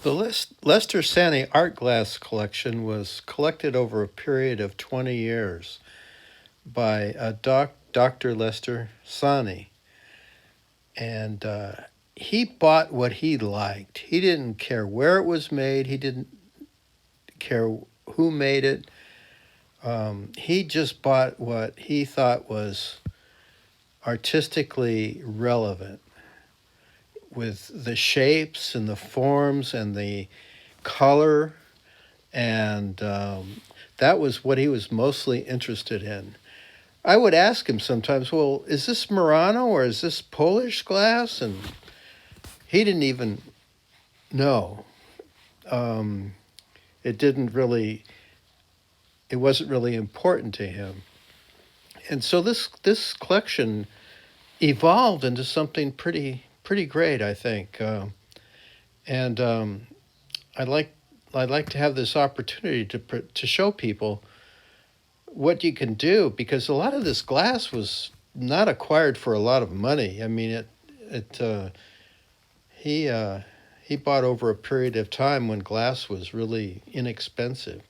The Lester Sanny art glass collection was collected over a period of 20 years by Dr. Lester Sanny. And he bought what he liked. He didn't care where it was made, he didn't care who made it. He just bought what he thought was artistically relevant with the shapes and the forms and the color, and that was what he was mostly interested in. I would ask him sometimes, well, is this Murano or is this Polish glass? And he didn't even know. Um, it didn't really, it wasn't really important to him. And so this collection evolved into something pretty great, I think. And I'd like I'd like to have this opportunity to show people what you can do, because a lot of this glass was not acquired for a lot of money. I mean, it he bought over a period of time when glass was really inexpensive.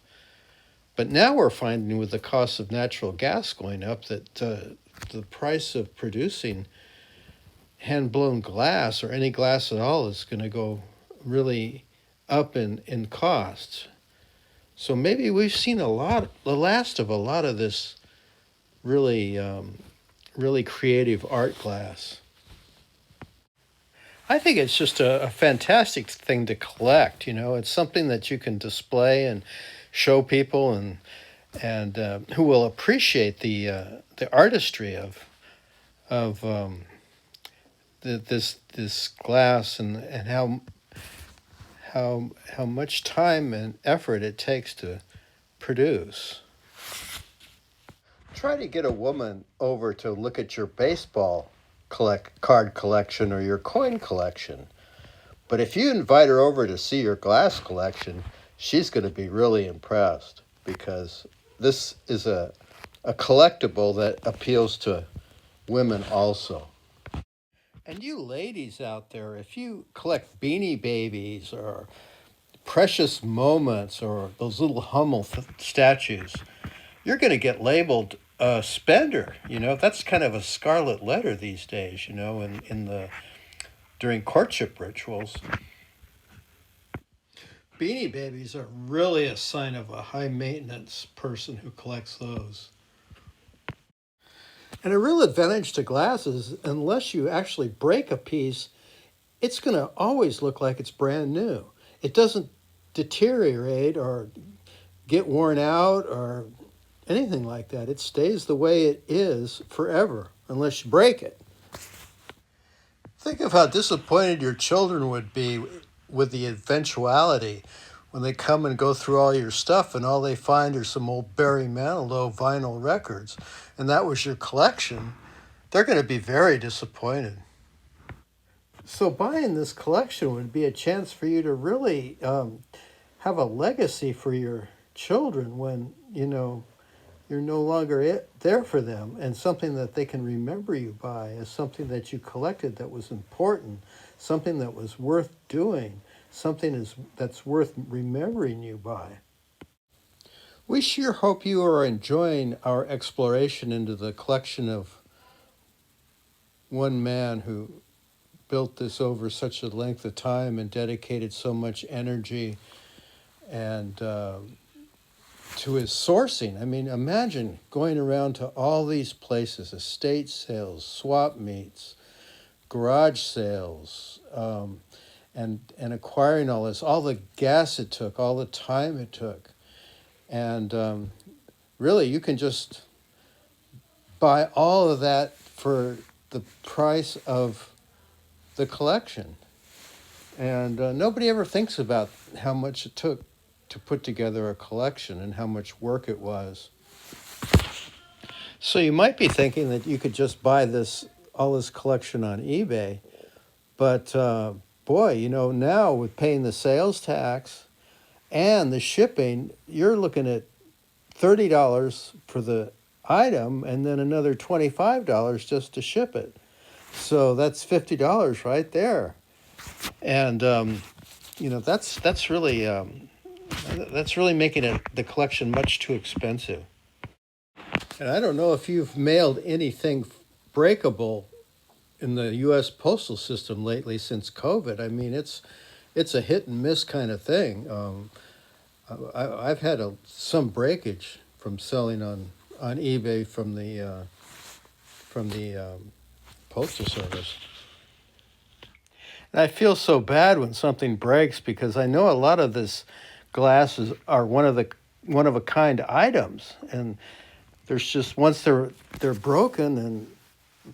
But now we're finding, with the cost of natural gas going up, that the price of producing hand blown glass, or any glass at all, is going to go really up in costs. So maybe we've seen the last of a lot of this really, really creative art glass. I think it's just a fantastic thing to collect. You know, it's something that you can display and show people, and who will appreciate the artistry of this glass, and how much time and effort it takes to produce. Try to get a woman over to look at your baseball card collection or your coin collection. But if you invite her over to see your glass collection, she's going to be really impressed, because this is a collectible that appeals to women also. And you ladies out there, if you collect Beanie Babies or Precious Moments or those little Hummel statues, you're going to get labeled a spender. You know, that's kind of a scarlet letter these days, you know, in the during courtship rituals. Beanie Babies are really a sign of a high maintenance person who collects those. And a real advantage to glass is, unless you actually break a piece, it's going to always look like it's brand new. It doesn't deteriorate or get worn out or anything like that. It stays the way it is forever, unless you break it. Think of how disappointed your children would be with the eventuality when they come and go through all your stuff and all they find are some old Barry Manilow vinyl records, and that was your collection. They're going to be very disappointed. So buying this collection would be a chance for you to really have a legacy for your children when, you know, you're no longer there for them, and something that they can remember you by as something that you collected that was important, something that was worth doing, that's worth remembering you by. We sure hope you are enjoying our exploration into the collection of one man who built this over such a length of time and dedicated so much energy and to his sourcing. I mean, imagine going around to all these places: estate sales, swap meets, garage sales, and acquiring all this, all the gas it took, all the time it took. And really, you can just buy all of that for the price of the collection. And nobody ever thinks about how much it took to put together a collection and how much work it was. So you might be thinking that you could just buy all this collection on eBay, but boy, you know, now with paying the sales tax and the shipping, you're looking at $30 for the item and then another $25 just to ship it. So that's $50 right there. And that's really making the collection much too expensive. And I don't know if you've mailed anything breakable in the U.S. postal system lately since COVID. I mean, it's a hit and miss kind of thing. I've had some breakage from selling on eBay from the postal service. And I feel so bad when something breaks because I know a lot of this glasses are one of a kind items, and there's just once they're broken and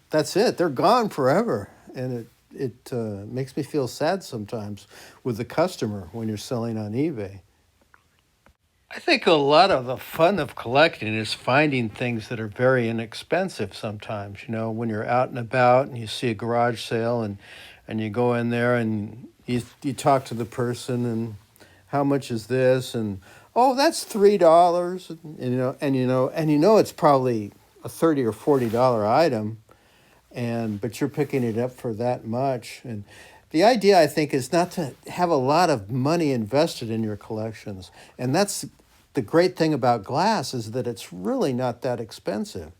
that's it. They're gone forever, and it makes me feel sad sometimes with the customer when you're selling on eBay. I think a lot of the fun of collecting is finding things that are very inexpensive sometimes. When you're out and about and you see a garage sale and you go in there and you talk to the person and how much is this? And oh, that's $3. And it's probably a $30 or $40 item, but you're picking it up for that much. And the idea, I think, is not to have a lot of money invested in your collections. And that's the great thing about glass, is that it's really not that expensive.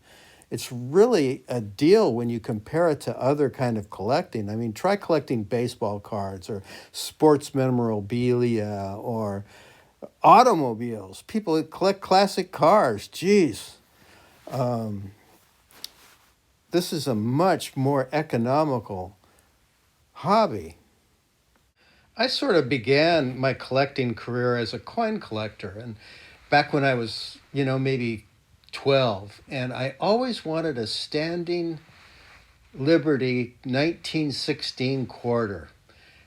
It's really a deal when you compare it to other kind of collecting. I mean, try collecting baseball cards or sports memorabilia or automobiles. People that collect classic cars. Geez. This is a much more economical hobby. I sort of began my collecting career as a coin collector, and back when I was, maybe 12, and I always wanted a standing Liberty 1916 quarter.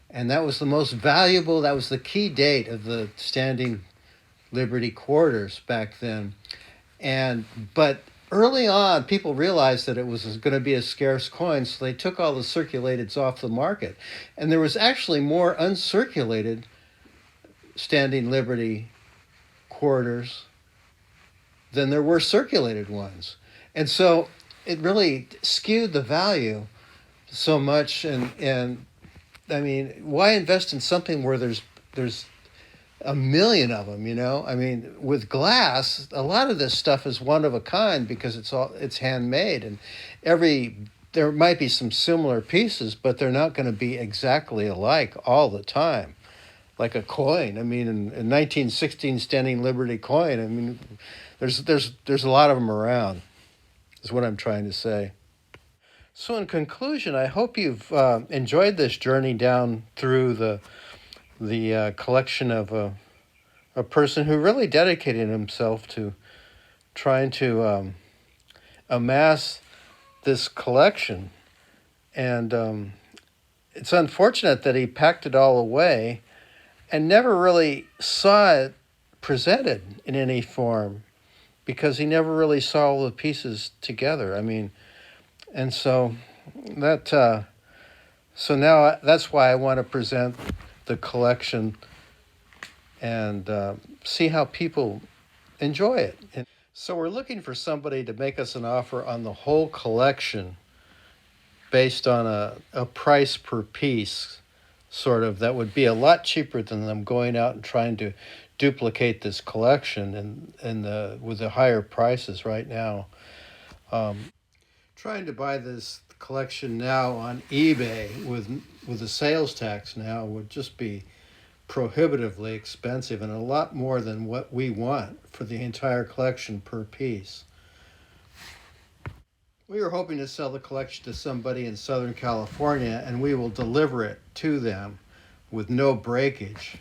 And that was the most valuable, that was the key date of the standing Liberty quarters back then. But early on, people realized that it was going to be a scarce coin, so they took all the circulateds off the market. And there was actually more uncirculated standing Liberty quarters than there were circulated ones. And so it really skewed the value so much. And I mean, why invest in something where there's a million of them, I mean, with glass, a lot of this stuff is one of a kind because it's handmade, and there might be some similar pieces, but they're not going to be exactly alike all the time. Like a coin. I mean, in 1916 standing Liberty coin, I mean, there's a lot of them around, is what I'm trying to say. So in conclusion, I hope you've enjoyed this journey down through the collection of a person who really dedicated himself to trying to amass this collection. And it's unfortunate that he packed it all away and never really saw it presented in any form, because he never really saw all the pieces together. I mean, and so now that's why I want to present the collection and see how people enjoy it. And so we're looking for somebody to make us an offer on the whole collection based on a price per piece, sort of, that would be a lot cheaper than them going out and trying to duplicate this collection with the higher prices right now. Trying to buy this collection now on eBay with the sales tax now would just be prohibitively expensive, and a lot more than what we want for the entire collection per piece. We are hoping to sell the collection to somebody in Southern California, and we will deliver it to them with no breakage.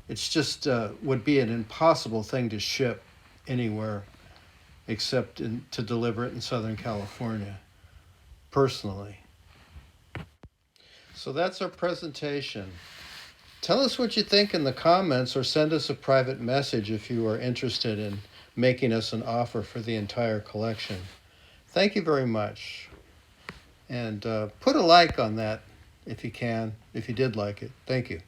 It's just would be an impossible thing to ship anywhere except to deliver it in Southern California, personally. So that's our presentation. Tell us what you think in the comments, or send us a private message if you are interested in making us an offer for the entire collection. Thank you very much. And put a like on that if you can, if you did like it. Thank you.